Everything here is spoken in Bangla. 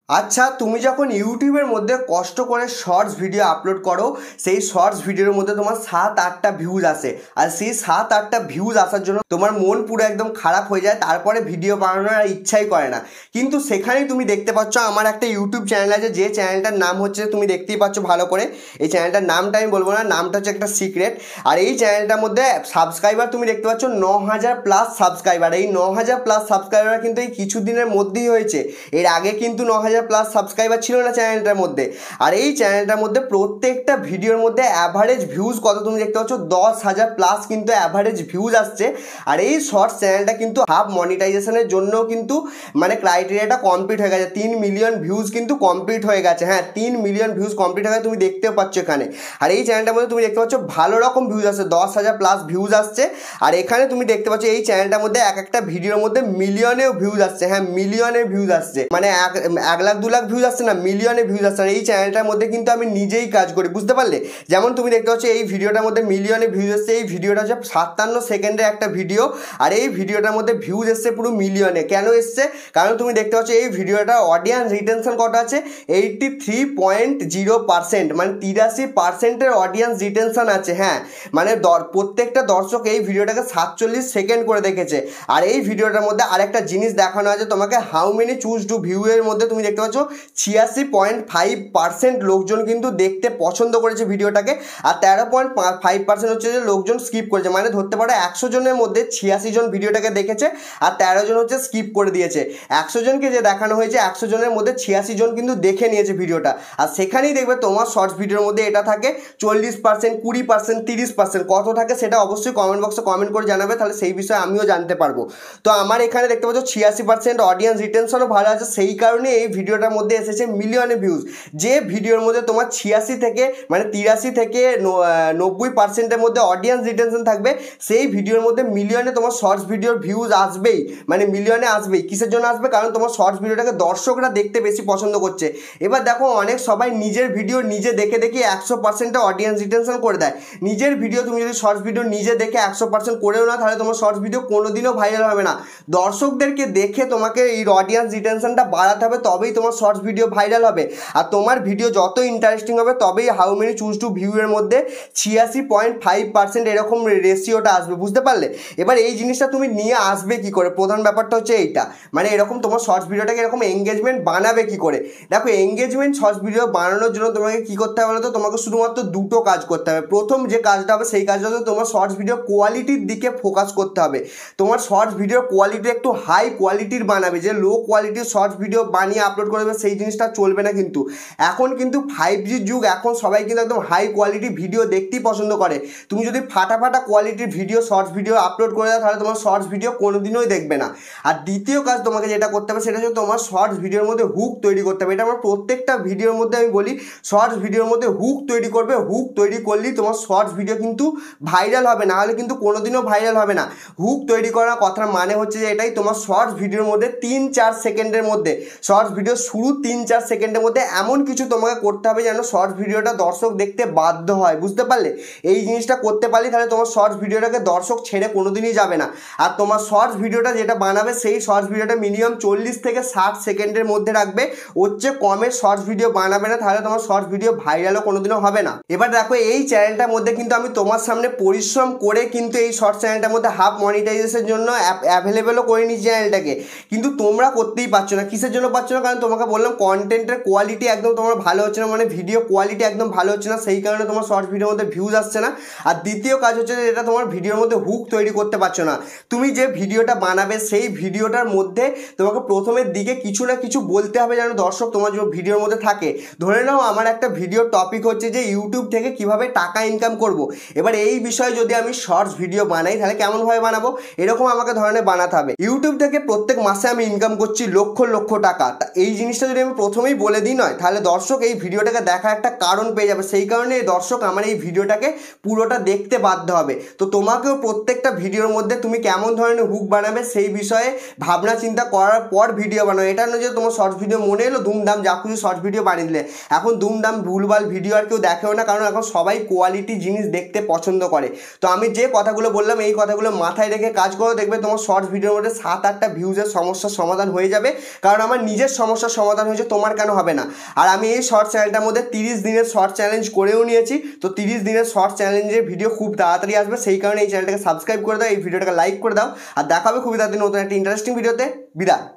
আচ্ছা, তুমি যখন ইউটিউবের মধ্যে কষ্ট করে শর্টস ভিডিও আপলোড করো, সেই শর্টস ভিডিওর মধ্যে তোমার 7-8টা ভিউজ আসে, আর সেই 7-8টা ভিউজ আসার জন্য তোমার মন পুরো একদম খারাপ হয়ে যায়, তারপরে ভিডিও বানানোর আর ইচ্ছাই করে না। কিন্তু সেখানেই তুমি দেখতে পাচ্ছ আমার একটা ইউটিউব চ্যানেল আছে, যে চ্যানেলটার নাম হচ্ছে, তুমি দেখতেই পাচ্ছ ভালো করে, এই চ্যানেলটার নামটা আমি বলবো না, নামটা হচ্ছে একটা সিক্রেট। আর এই চ্যানেলটার মধ্যে সাবস্ক্রাইবার তুমি দেখতে পাচ্ছ 9,000+ সাবস্ক্রাইবার। এই 9,000+ সাবস্ক্রাইবার কিন্তু এই কিছুদিনের মধ্যেই হয়েছে, এর আগে কিন্তু 9,000+ সাবস্ক্রাইবার ছিল না চ্যানেলটার মধ্যে। আর এই চ্যানেলটার মধ্যে প্রত্যেকটা ভিডিওর মধ্যে অ্যাভারেজ ভিউজ কত তুমি দেখতে পাচ্ছ, 10,000+ কিন্তু অ্যাভারেজ ভিউজ আসছে। আর এই শর্টস চ্যানেলটা কিন্তু হাফ মনিটাইজেশনের জন্য কিন্তু মানে ক্রাইটেরিয়াটা কমপ্লিট হয়ে গেছে, 3 মিলিয়ন ভিউজ কিন্তু কমপ্লিট হয়ে গেছে। হ্যাঁ, 3 মিলিয়ন ভিউজ কমপ্লিট হয়ে গেছে, তুমি দেখতেও পাচ্ছ এখানে। আর এই চ্যানেলটার মধ্যে তুমি দেখতে পাচ্ছ ভালো রকম ভিউজ আসছে, 10,000+ ভিউজ আসছে। আর এখানে তুমি দেখতে পাচ্ছ এই চ্যানেলটার মধ্যে এক একটা ভিডিওর মধ্যে মিলিয়নেও ভিউজ আসছে। হ্যাঁ, মিলিয়নে ভিউজ আসছে, মানে 1 লাখ 2 লাখ ভিউজ আসছে না, মিলিয়নে ভিউজ আসছে। আর এই চ্যানেলটার মধ্যে কিন্তু আমি নিজেই কাজ করি, বুঝতে পারলে? যেমন তুমি দেখতে পাচ্ছ এই ভিডিওটার মধ্যে মিলিয়নে ভিউজ এসছে। এই ভিডিওটা হচ্ছে 57 সেকেন্ডের একটা ভিডিও, আর এই ভিডিওটার মধ্যে ভিউজ এসছে পুরো মিলিয়নে। কেন এসছে? কারণ তুমি দেখতে পাচ্ছ এই ভিডিওটা অডিয়েন্স রিটেনশন কত আছে, 83.0%, মানে 83%-এর অডিয়েন্স রিটেনশন আছে। হ্যাঁ, মানে প্রত্যেকটা দর্শক এই ভিডিওটাকে 47 সেকেন্ড করে দেখেছে। আর এই ভিডিওটার মধ্যে আরেকটা জিনিস দেখানো আছে তোমাকে, how many choose to view এর মধ্যে তুমি দেখতে পাচ্ছ 86.5% লোকজন কিন্তু দেখতে পছন্দ করেছে ভিডিওটাকে, আর 13.5% হচ্ছে যে লোকজন স্কিপ করেছে। মানে ধরতে পারো 100 জনের মধ্যে 86 জন ভিডিওটাকে দেখেছে, আর 13 জন হচ্ছে স্কিপ করে দিয়েছে। 100 জনকে যে দেখানো হয়েছে, 100 জনের মধ্যে 86 জন কিন্তু দেখে নিয়েছে ভিডিওটা। আর সেখানেই দেখবে তোমার শর্টস ভিডিওর মধ্যে এটা থাকে 40%, 20%, 30%, কত থাকে সেটা অবশ্যই কমেন্ট বক্সে কমেন্ট করে জানাবে, তাহলে সেই বিষয়ে আমিও জানতে পারবো। তো আমার এখানে দেখতে পাচ্ছ 86% অডিয়েন্স রিটেনশনও ভালো আছে, সেই কারণে এই ভিডিওটার মধ্যে এসেছে মিলিয়নে ভিউজ। যে ভিডিওর মধ্যে তোমার 86 থেকে মানে 83 থেকে 90%-এর মধ্যে অডিয়েন্স রিটেনশন থাকবে, সেই ভিডিওর মধ্যে মিলিয়নে তোমার শর্টস ভিডিওর ভিউজ আসবেই, মানে মিলিয়নে আসবেই। কিসের জন্য আসবে? কারণ তোমার শর্টস ভিডিওটাকে দর্শকরা দেখতে বেশি পছন্দ করছে। এবার দেখো, অনেক সবাই নিজের ভিডিও নিজে দেখে দেখে 100%-এ অডিয়েন্স রিটেনশন করে দেয়। নিজের ভিডিও তুমি যদি শর্টস ভিডিও নিজে দেখে 100% করেও না, তাহলে তোমার শর্টস ভিডিও কোনোদিনও ভাইরাল হবে না। দর্শকদেরকে দেখে তোমাকে এই অডিয়েন্স রিটেনশনটা বাড়াতে হবে, তবেই তোমার শর্টস ভিডিও ভাইরাল হবে। আর তোমার ভিডিও যত ইন্টারেস্টিং হবে, তবেই how many choose to view এর মধ্যে 86.5% এরকম রেশিওটা আসবে, বুঝতে পারলে? এবার এই জিনিসটা তুমি নিয়ে আসবে কি করে? প্রধান ব্যাপারটা হচ্ছে এইটা, মানে এরকম তোমার শর্টস ভিডিওটাকে এরকম এঙ্গেজমেন্ট বানাবে কি করে? দেখো, এঙ্গেজমেন্ট শর্টস ভিডিও বানানোর জন্য তোমাকে কি করতে হবে বলো তো? তোমাকে শুধুমাত্র দুটো কাজ করতে হবে। প্রথম যে কাজটা হবে, সেই কাজটা হচ্ছে তোমার শর্টস ভিডিও কোয়ালিটির দিকে ফোকাস করতে হবে। তোমার শর্টস ভিডিওর কোয়ালিটি একটু হাই কোয়ালিটির বানাবে, যে লো কোয়ালিটির শর্টস ভিডিও বানিয়ে আপলোড করবে সেই জিনিসটা চলবে না। কিন্তু এখন কিন্তু 5G যুগ, এখন সবাই কিন্তু একদম হাই কোয়ালিটি ভিডিও দেখতেই পছন্দ করে। তুমি যদি ফাটা কোয়ালিটির ভিডিও শর্টস ভিডিও আপলোড করে দাও, তাহলে তোমার শর্টস ভিডিও কোনোদিনই দেখবে না। আর দ্বিতীয় কাজ তোমাকে যেটা করতে হবে, সেটা হচ্ছে তোমার শর্টস ভিডিওর মধ্যে হুক তৈরি করতে হবে। এটা আমার প্রত্যেকটা ভিডিওর মধ্যে আমি বলি, শর্টস ভিডিওর মধ্যে হুক তৈরি করবে। হুক তৈরি করলেই তোমার শর্টস ভিডিও কিন্তু ভাইরাল হবে, না হলে কিন্তু কোনোদিনও ভাইরাল হবে না। হুক তৈরি করার কথার মানে হচ্ছে যে এটাই, তোমার শর্টস ভিডিওর মধ্যে 3-4 সেকেন্ডের মধ্যে, শর্টস ভিডিও শুরু 3-4 সেকেন্ডের মধ্যে এমন কিছু তোমাকে করতে হবে যেন শর্টস ভিডিওটা দর্শক দেখতে বাধ্য হয়, বুঝতে পারলে? এই জিনিসটা করতে পারলে তাহলে তোমার শর্টস ভিডিওটাকে দর্শক ছেড়ে কোনোদিনই যাবে না। আর তোমার শর্টস ভিডিওটা যেটা বানাবে, সেই শর্টস ভিডিওটা মিনিমাম 40 থেকে 60 সেকেন্ডের মধ্যে রাখবে, হচ্ছে কমের শর্টস ভিডিও বানাবে না, তাহলে তোমার শর্টস ভিডিও ভাইরালও কোনোদিনও হবে না। এবার দেখো, এই চ্যানেলটার মধ্যে কিন্তু আমি তোমার সামনে পরিশ্রম করে কিন্তু এই শর্টস চ্যানেলটার মধ্যে হাফ মনিটাইজেশনের জন্য অ্যাভেলেবেলও করে নিচ্ছি চ্যানেলটাকে, কিন্তু তোমরা করতেই পারছো না। কিসের জন্য পারছো না? কারণ তোমাকে বললাম কন্টেন্টের কোয়ালিটি একদম তোমার ভালো হচ্ছে না, মানে ভিডিও কোয়ালিটি একদম ভালো হচ্ছে না, সেই কারণে তোমার শর্টস ভিডিওর মধ্যে ভিউজ আসছে না। আর দ্বিতীয় কাজ হচ্ছে যে এটা তোমার ভিডিওর মধ্যে হুক তৈরি করতে পারছো না। তুমি যে ভিডিওটা বানাবে, সেই ভিডিওটার মধ্যে তোমাকে প্রথমের দিকে কিছু না কিছু বলতে হবে যেন দর্শক তোমার ভিডিওর মধ্যে থাকে। ধরে নাও আমার একটা ভিডিওর টপিক হচ্ছে যে ইউটিউব থেকে কিভাবে টাকা ইনকাম করব। এবার এই বিষয়ে যদি আমি শর্টস ভিডিও বানাই, তাহলে কেমনভাবে বানাবো? এরকম আমাকে ধরনের বানাতে হবে, ইউটিউব থেকে প্রত্যেক মাসে আমি ইনকাম করছি লক্ষ লক্ষ টাকা। তা এই জিনিসটা যদি আমি প্রথমেই বলে দিই নয়, তাহলে দর্শক এই ভিডিওটাকে দেখার একটা কারণ পেয়ে যাবে। সেই কারণে এই দর্শক আমার এই ভিডিওটাকে পুরোটা দেখতে বাধ্য হবে। তো তোমাকেও প্রত্যেকটা ভিডিওর মধ্যে তুমি কেমন ধরনের হুক বানাবে সেই বিষয়ে ভাবনা চিন্তা করার পর ভিডিও বানাও। এটা নয় যে তোমার শর্টস ভিডিও মনে এলো দুমদাম যা খুশি শর্টস ভিডিও বানিয়ে দিলে। এখন দুমদাম ভুলভাল ভিডিও আর কেউ দেখেও না, কারণ এখন সবাই কোয়ালিটি জিনিস দেখতে পছন্দ করে। তো আমি যে কথাগুলো বললাম, এই কথাগুলো মাথায় রেখে কাজ করো, দেখবে তোমার শর্টস ভিডিওর মধ্যে 7-8টা ভিউজের সমস্যার সমাধান হয়ে যাবে। কারণ আমার নিজের সমস্যা সমস্যার সমাধান হয়েছে, তোমার কেন হবে না? আর আমি এই শর্ট চ্যানেলটার মধ্যে 30 দিনের শর্ট চ্যালেঞ্জ করেও নিয়েছি। তো 30 দিনের শর্ট চ্যালেঞ্জের ভিডিও খুব তাড়াতাড়ি আসবে, সেই কারণে এই চ্যানেলটাকে সাবস্ক্রাইব করে দাও, এই ভিডিওটাকে লাইক করে দাও। আর দেখা হবে খুবই তাড়াতাড়ি নতুন একটা ইন্টারেস্টিং ভিডিওতে। বিদায়।